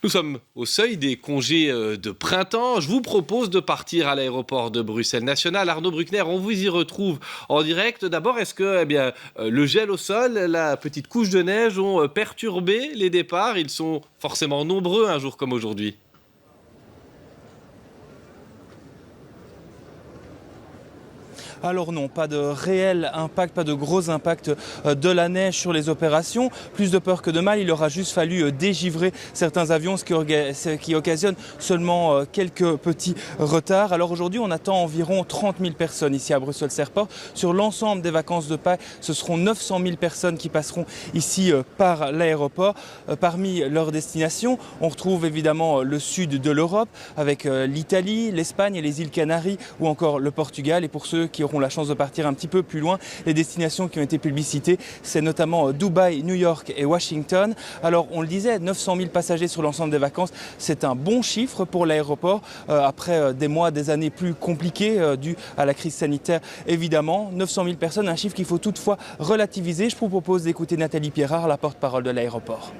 Nous sommes au seuil des congés de printemps. Je vous propose de partir à l'aéroport de Bruxelles National. Arnaud Bruckner, on vous y retrouve en direct. D'abord, est-ce que le gel au sol, la petite couche de neige ont perturbé les départs? Ils sont forcément nombreux un jour comme aujourd'hui. Alors non, pas de réel impact, pas de gros impact de la neige sur les opérations. Plus de peur que de mal, il aura juste fallu dégivrer certains avions, ce qui occasionne seulement quelques petits retards. Alors aujourd'hui, on attend environ 30 000 personnes ici à Bruxelles Airport. Sur l'ensemble des vacances de Pâques, ce seront 900 000 personnes qui passeront ici par l'aéroport. Parmi leurs destinations, on retrouve évidemment le sud de l'Europe avec l'Italie, l'Espagne et les îles Canaries ou encore le Portugal. Et pour ceux qui auront la chance de partir un petit peu plus loin, les destinations qui ont été publicitées, c'est notamment Dubaï, New York et Washington. Alors on le disait, 900 000 passagers sur l'ensemble des vacances, c'est un bon chiffre pour l'aéroport après des mois, des années plus compliquées dues à la crise sanitaire évidemment. 900 000 personnes, un chiffre qu'il faut toutefois relativiser. Je vous propose d'écouter Nathalie Pierrard, la porte-parole de l'aéroport.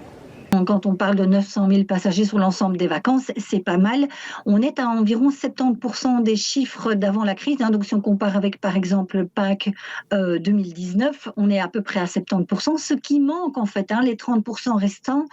Quand on parle de 900 000 passagers sur l'ensemble des vacances, c'est pas mal. On est à environ 70% des chiffres d'avant la crise. Donc, si on compare avec, par exemple, Pâques 2019, on est à peu près à 70%. Ce qui manque, en fait, les 30% restants,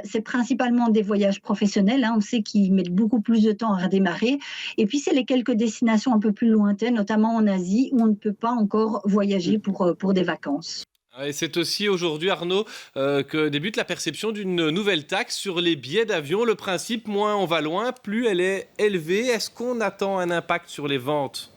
c'est principalement des voyages professionnels. On sait qu'ils mettent beaucoup plus de temps à redémarrer. Et puis, c'est les quelques destinations un peu plus lointaines, notamment en Asie, où on ne peut pas encore voyager pour des vacances. Et c'est aussi aujourd'hui, Arnaud, que débute la perception d'une nouvelle taxe sur les billets d'avion. Le principe, moins on va loin, plus elle est élevée. Est-ce qu'on attend un impact sur les ventes ?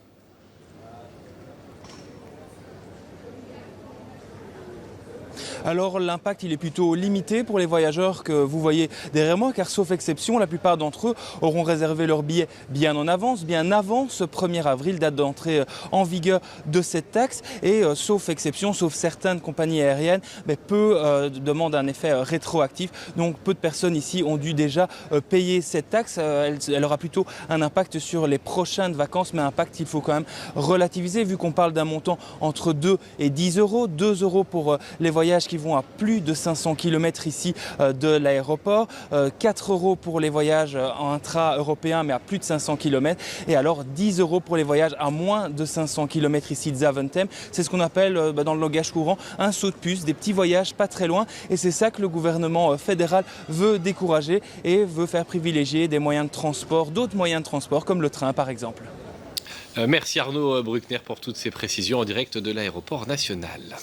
Alors l'impact il est plutôt limité pour les voyageurs que vous voyez derrière moi, car sauf exception, la plupart d'entre eux auront réservé leur billet bien en avance, bien avant ce 1er avril, date d'entrée en vigueur de cette taxe. Et sauf exception, sauf certaines compagnies aériennes, peu demandent un effet rétroactif. Donc peu de personnes ici ont dû déjà payer cette taxe. Elle aura plutôt un impact sur les prochaines vacances, mais un impact qu'il faut quand même relativiser vu qu'on parle d'un montant entre 2 et 10 euros. 2 euros pour les voyages qui vont à plus de 500 km ici de l'aéroport, 4 euros pour les voyages intra-européens mais à plus de 500 km, et alors 10 euros pour les voyages à moins de 500 km ici de Zaventem. C'est ce qu'on appelle dans le langage courant un saut de puce, des petits voyages pas très loin, et c'est ça que le gouvernement fédéral veut décourager et veut faire privilégier des moyens de transport, d'autres moyens de transport comme le train par exemple. Merci Arnaud Bruckner pour toutes ces précisions en direct de l'aéroport national.